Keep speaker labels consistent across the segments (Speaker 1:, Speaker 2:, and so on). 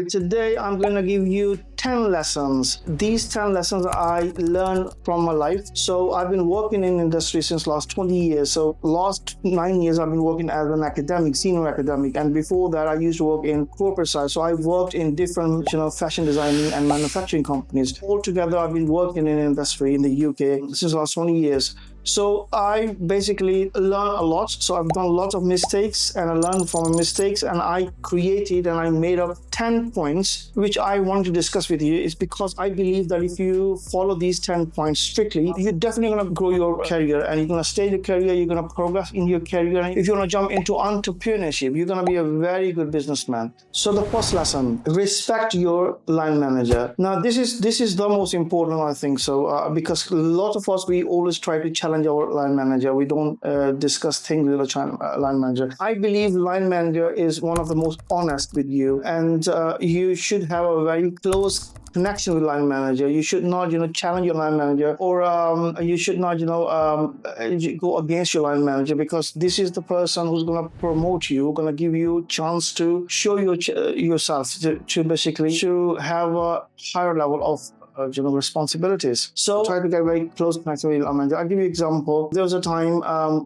Speaker 1: Today I'm going to give you 10 lessons. These 10 lessons I learned from my life. So I've been working in industry since last 20 years. So last 9 years I've been working as an academic, senior academic. And before that I used to work in corporate side. So I worked in different, fashion designing and manufacturing companies. Altogether I've been working in industry in the UK since last 20 years. So I basically learned a lot. So I've done lots of mistakes and I learned from mistakes, and I created and I made up 10 points which I want to discuss with you. Is because I believe that if you follow these 10 points strictly, you're definitely going to grow your career and you're going to stay in your career, you're going to progress in your career. And if you want to jump into entrepreneurship, you're going to be a very good businessman. So the first lesson, respect your line manager. Now this is the most important, I think so, because a lot of us, we always try to challenge our line manager. We don't discuss things with a line manager. I believe line manager is one of the most honest with you, and you should have a very close connection with line manager. You should not, challenge your line manager, or you should not, go against your line manager, because this is the person who's going to promote you, going to give you a chance to show yourself, to basically to have a higher level of responsibilities. So try to get very close connection with your manager. I'll give you an example. There was a time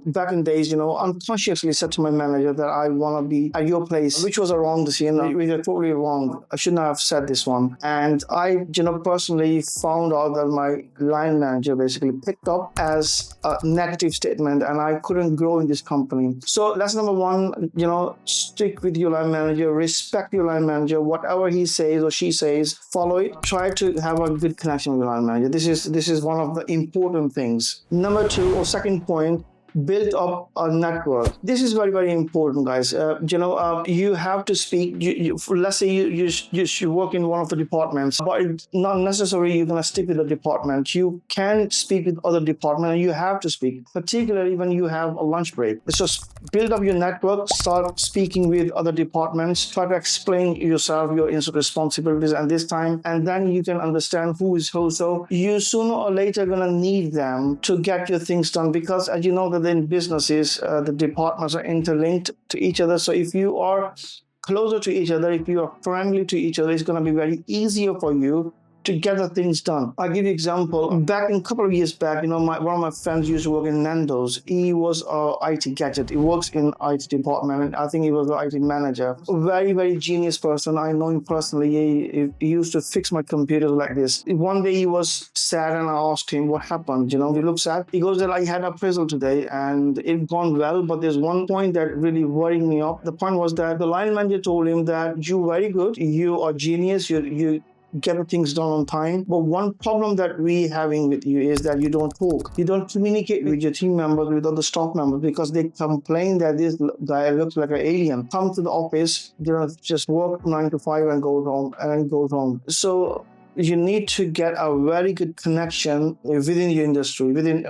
Speaker 1: back in days, unconsciously said to my manager that I want to be at your place, which was a wrong decision, which was totally wrong. I shouldn't have said this one. And I, personally found out that my line manager basically picked up as a negative statement, and I couldn't grow in this company. So lesson number one, stick with your line manager, respect your line manager. Whatever he says or she says, follow it. Try to have a good connection with your line manager. This is one of the important things. Number two, or second point, build up a network. This is very, very important, guys. You have to speak. Let's say you work in one of the departments, but it's not necessarily you're going to stick with the department. You can speak with other departments, and you have to speak, particularly when you have a lunch break. It's just build up your network, start speaking with other departments, try to explain yourself, your responsibilities and this time, and then you can understand who is who. So you sooner or later going to need them to get your things done, because as you know that in businesses, the departments are interlinked to each other. So if you are closer to each other, if you are friendly to each other, it's going to be very easier for you to get the things done. I'll give you an example. Back in a couple of years back, one of my friends used to work in Nando's. He was a IT gadget. He works in IT department, and I think he was the IT manager. A very, very genius person. I know him personally. He used to fix my computers like this. One day he was sad, and I asked him what happened. He looked sad. He goes that I had appraisal today and it gone well, but there's one point that really worried me up. The point was that the line manager told him that you're very good, you are genius, you get things done on time. But one problem that we having with you is that you don't talk. You don't communicate with your team members, with other staff members, because they complain that this guy looks like an alien. Come to the office, just work 9 to 5 and goes home. So you need to get a very good connection within your industry, within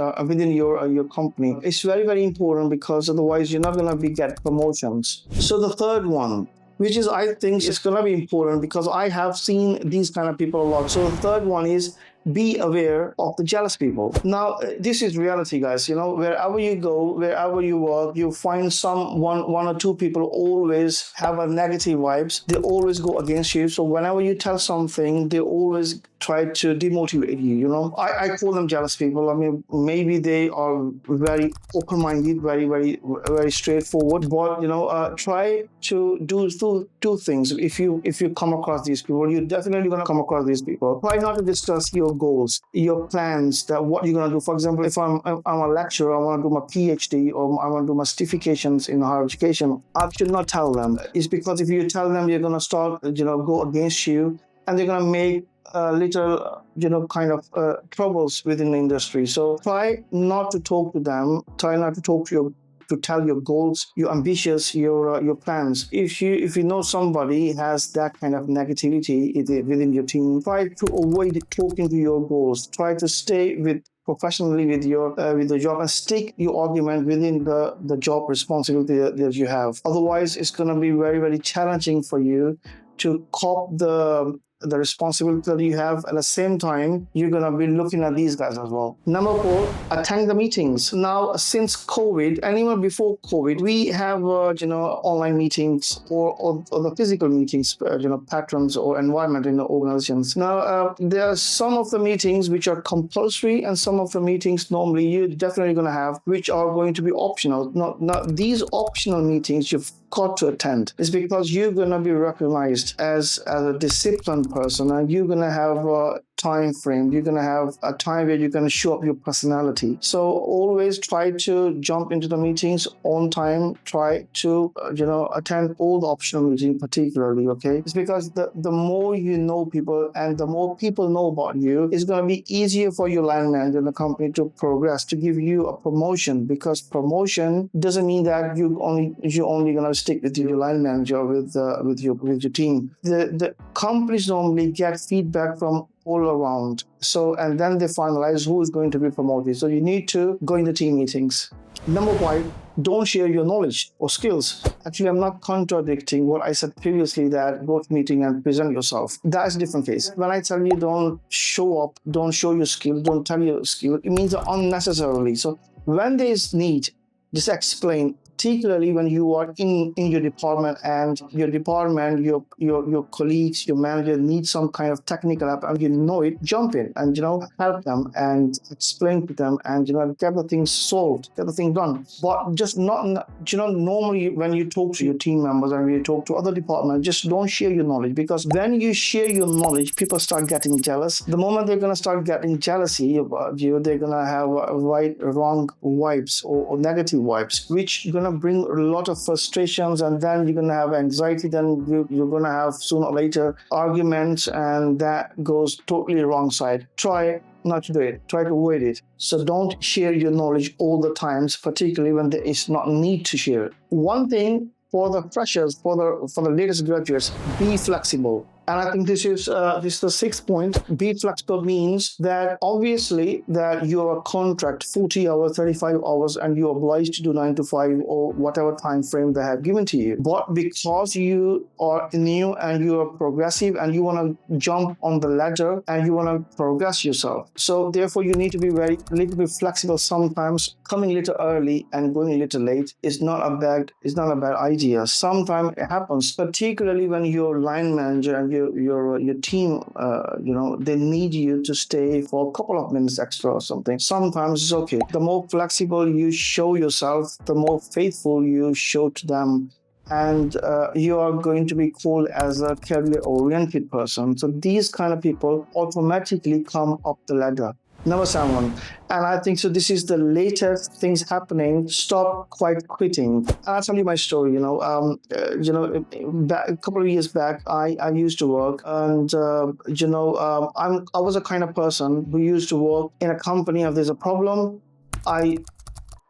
Speaker 1: your company. It's very, very important, because otherwise you're not going to get promotions. So the third one, which is, I think, is going to be important, because I have seen these kind of people a lot. So the third one is be aware of the jealous people. Now, this is reality, guys. Wherever you go, wherever you work, you find one or two people always have a negative vibes. They always go against you. So whenever you tell something, they always try to demotivate you. I call them jealous people. I mean, maybe they are very open-minded, very, very, very straightforward. But try to do two things. If you come across these people, you're definitely going to come across these people. Try not to discuss your goals, your plans, that what you're going to do. For example, if I'm a lecturer, I want to do my PhD, or I want to do my certifications in higher education, I should not tell them. It's because if you tell them, you're going to start, go against you, and they're going to make little, troubles within the industry. So try not to talk to them. Try not to talk to tell your goals, your ambitions, your plans. If you know somebody has that kind of negativity within your team, try to avoid talking to your goals. Try to stay professionally with the job, and stick your argument within the job responsibility that you have. Otherwise, it's going to be very, very challenging for you to cop the the responsibility that you have. At the same time, you're going to be looking at these guys as well. Number 4, attend the meetings. Now, since COVID, and even before COVID, we have online meetings or the physical meetings, patterns or environment in the organizations. Now, there are some of the meetings which are compulsory, and some of the meetings normally you're definitely going to have which are going to be optional. Not these optional meetings you've got to attend. It's because you're going to be recognized as a disciplined person, and you're going to have a time frame. You're going to have a time where you're going to show up your personality. So always try to jump into the meetings on time. Try to attend all the optional meetings particularly. Okay, it's because the more you know people and the more people know about you, it's going to be easier for your line manager in the company to progress, to give you a promotion, because promotion doesn't mean that you're only going to stick with your line manager with your team. The companies normally get feedback from all around, and then they finalize who is going to be promoted. So you need to go in the team meetings. Number 5, don't share your knowledge or skills. Actually, I'm not contradicting what I said previously, that go to meeting and present yourself. That's a different case. When I tell you don't show up, don't show your skill, don't tell your skill, it means unnecessarily. So when there is need, just explain, particularly when you are in your department and your colleagues, your manager needs some kind of technical help and you know it, jump in and help them and explain to them and get the thing solved, get the thing done. But just not normally when you talk to your team members and when you talk to other departments, just don't share your knowledge, because when you share your knowledge, people start getting jealous. The moment they're going to start getting jealousy about you, they're going to have wrong vibes or negative vibes, which going to bring a lot of frustrations, and then you're going to have anxiety. Then you're going to have sooner or later arguments, and that goes totally wrong side. Try not to do it. Try to avoid it. So don't share your knowledge all the times, particularly when there is not need to share it. One thing for the freshers, for the latest graduates, be flexible. And I think this is the 6th point. Be flexible means that obviously that you're a contract 40 hours, 35 hours, and you're obliged to do 9 to 5 or whatever time frame they have given to you. But because you are new and you are progressive and you want to jump on the ladder and you want to progress yourself, so therefore you need to be a little bit flexible. Sometimes coming a little early and going a little late is not a bad idea. Sometimes it happens, particularly when your line manager and your team, they need you to stay for a couple of minutes extra or something. Sometimes it's okay. The more flexible you show yourself, the more faithful you show to them, and you are going to be called as a career-oriented person. So these kind of people automatically come up the ladder. Number 7, and I think so this is the latest things happening. Stop quitting. I'll tell you my story. A couple of years back, I used to work, and I was a kind of person who used to work in a company. If there's a problem, I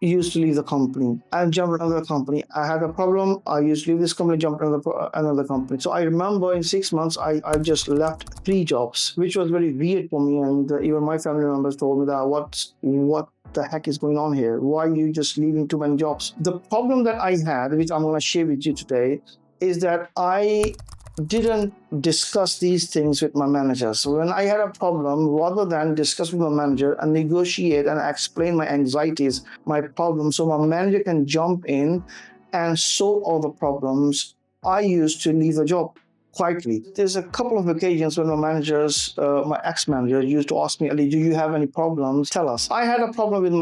Speaker 1: used to leave the company and jump to another company. I had a problem, I used to leave this company, jump to another company. So I remember in 6 months, I just left 3 jobs, which was very weird for me. And even my family members told me that what the heck is going on here? Why are you just leaving too many jobs? The problem that I had, which I'm going to share with you today, is that I didn't discuss these things with my manager. So when I had a problem, rather than discuss with my manager and negotiate and explain my anxieties, my problems, so my manager can jump in and solve all the problems, I used to leave the job quietly. There's a couple of occasions when my ex-manager used to ask me, Ali, do you have any problems? Tell us. I had a problem with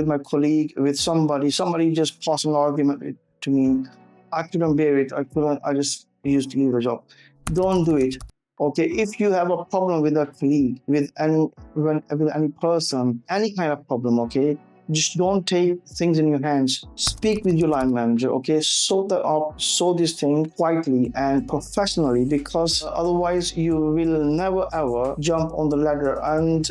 Speaker 1: my colleague, with somebody just passed an argument to me. I couldn't bear it. I just used to leave the job. Don't do it. Okay, if you have a problem with a colleague, with any person, any kind of problem, okay, just don't take things in your hands. Speak with your line manager, okay? Sort this thing quietly and professionally, because otherwise you will never ever jump on the ladder. And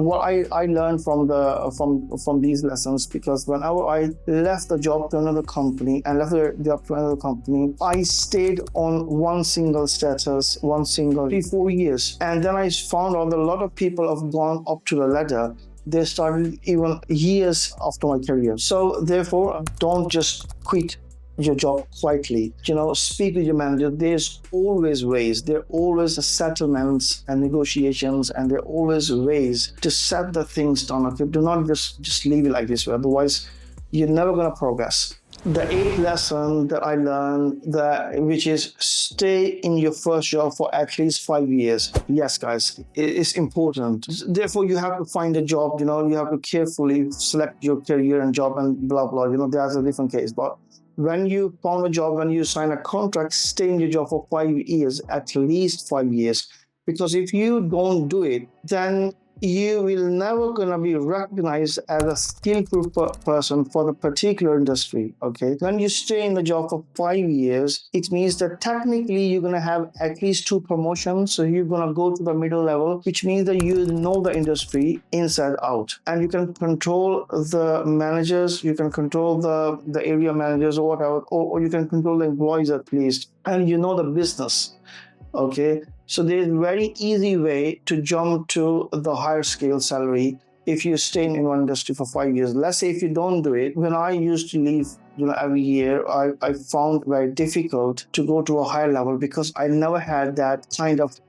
Speaker 1: what I learned from these lessons, because whenever I left the job to another company and left the job to another company, I stayed on one single status, 3-4 years, and then I found out that a lot of people have gone up to the ladder. They started even years after my career. So therefore, don't just quit your job quietly. Speak with your manager. There's always ways. There are always settlements and negotiations, and there are always ways to set the things down. Okay, do not just leave it like this way. Otherwise, you're never gonna progress. The eighth lesson that I learned, which is stay in your first job for at least 5 years. Yes, guys, it's important. Therefore, you have to find a job. You have to carefully select your career and job and blah blah. That's a different case. But when you found a job, when you sign a contract, stay in your job for 5 years, at least 5 years. Because if you don't do it, then you will never gonna be recognized as a skillful person for the particular industry. Okay, when you stay in the job for 5 years, it means that technically you're gonna have at least two promotions. So you're gonna go to the middle level, which means that you know the industry inside out, and you can control the managers, you can control the area managers or whatever, or you can control the employees at least, and you know the business. Okay, so there's a very easy way to jump to the higher scale salary if you stay in one industry for 5 years. Let's say if you don't do it, when I used to leave every year, I found very difficult to go to a higher level because I never had that kind of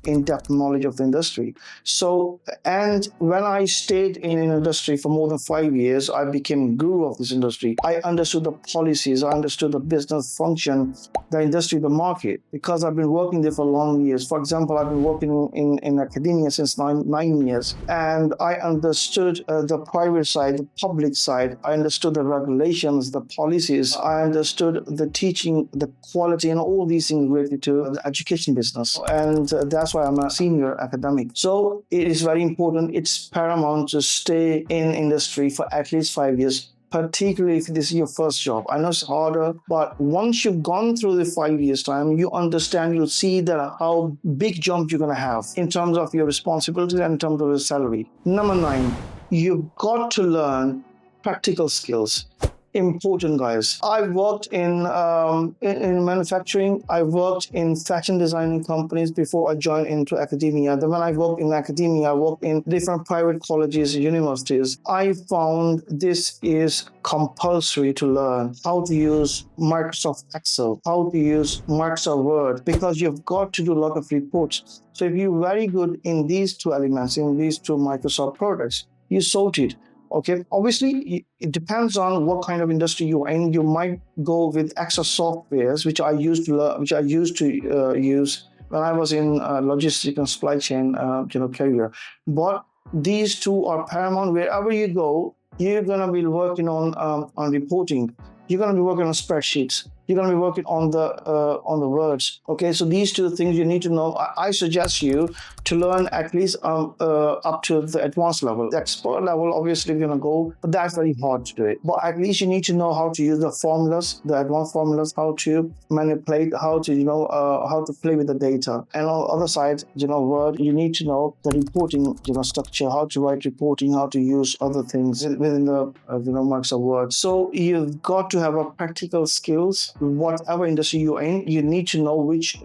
Speaker 1: in-depth knowledge of the industry. So, and when I stayed in an industry for more than 5 years, I became guru of this industry. I understood the policies, I understood the business function, the industry, the market, because I've been working there for long years. For example, I've been working in academia since nine years, and I understood the private side, the public side. I understood the regulations, the policies. I understood the teaching, the quality, and all these things related to the education business. And that's why I'm a senior academic. So it is very important. It's paramount to stay in industry for at least 5 years, particularly if this is your first job. I know it's harder, but once you've gone through the 5 years time, you understand, you'll see that how big jump you're going to have in terms of your responsibilities and in terms of your salary. Number 9, you've got to learn practical skills. Important, guys. I worked in manufacturing. I worked in fashion designing companies before I joined into academia. Then when I worked in academia, I worked in different private colleges, universities. I found this is compulsory to learn how to use Microsoft Excel, how to use Microsoft Word, because you've got to do a lot of reports. So if you're very good in these two elements, in these two Microsoft products, you sorted. Okay, obviously it depends on what kind of industry you're in. You might go with extra softwares, which I used to learn, which I used to use when I was in logistics and supply chain career. But these two are paramount. Wherever you go, you're gonna be working on reporting. You're gonna be working on spreadsheets. You're going to be working on the words. Okay, so these two things you need to know. I suggest you to learn at least up to the advanced level. The expert level, obviously, you're going to go, but that's very hard to do it. But at least you need to know how to use the formulas, the advanced formulas, how to manipulate, how to play with the data. And on the other side, Word, you need to know the reporting, structure, how to write reporting, how to use other things within the Microsoft Word. So you've got to have a practical skills. Whatever industry you're in, you need to know which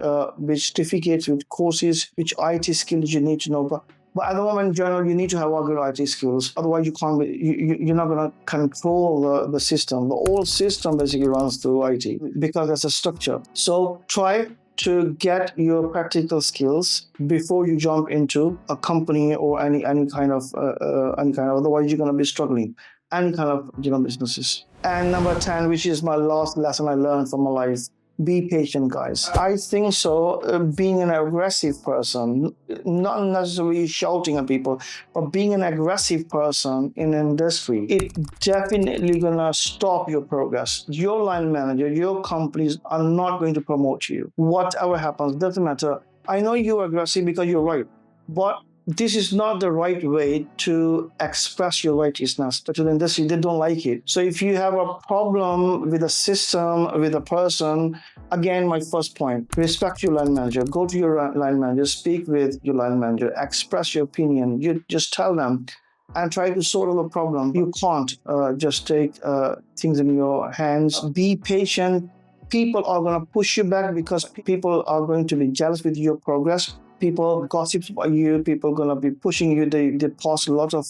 Speaker 1: certificates, which courses, which IT skills you need to know. But at the moment, in general, you need to have all good IT skills. Otherwise, you can't. You're not going to control the system. The whole system basically runs through IT because that's a structure. So try to get your practical skills before you jump into a company or any kind of. Otherwise, you're going to be struggling. Any kind of businesses. And number 10, which is my last lesson I learned from my life, be patient, guys. I think so. Being an aggressive person, not necessarily shouting at people, but being an aggressive person in an industry, it definitely gonna stop your progress. Your line manager, your companies are not going to promote you. Whatever happens, doesn't matter. I know you're aggressive because you're right, but this is not the right way to express your righteousness to the industry. They don't like it. So if you have a problem with a system, with a person, again, my first point, respect your line manager. Go to your line manager, speak with your line manager, express your opinion. You just tell them and try to solve the problem. You can't just take things in your hands. Be patient. People are going to push you back because people are going to be jealous with your progress. People gossip about you. People gonna be pushing you. They post a lot of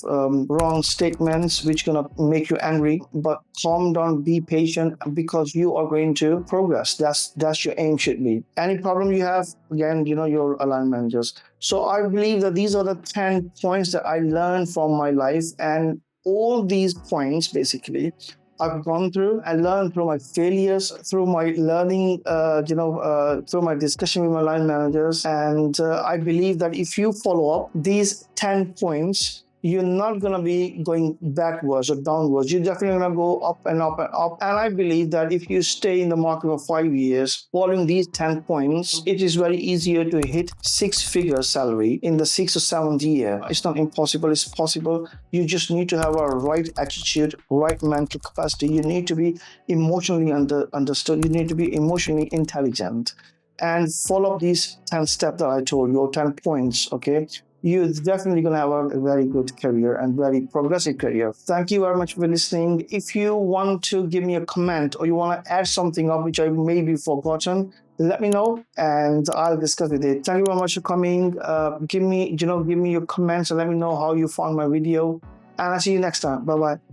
Speaker 1: wrong statements, which gonna make you angry. But calm down, be patient, because you are going to progress. That's your aim should be. Any problem you have, again, your alignment managers. So I believe that these are the 10 points that I learned from my life, and all these points basically I've gone through and learned through my failures, through my learning, through my discussion with my line managers. And I believe that if you follow up these 10 points, you're not going to be going backwards or downwards. You're definitely going to go up and up and up. And I believe that if you stay in the market for 5 years, following these 10 points, it is very easier to hit six-figure salary in the 6th or 7th year. It's not impossible. It's possible. You just need to have a right attitude, right mental capacity. You need to be emotionally understood. You need to be emotionally intelligent and follow these 10 steps that I told you, or 10 points, okay? You're definitely going to have a very good career and very progressive career. Thank you very much for listening. If you want to give me a comment or you want to add something up which I maybe forgotten, let me know and I'll discuss with it. Thank you very much for coming. Give me your comments and let me know how you found my video. And I'll see you next time. Bye-bye.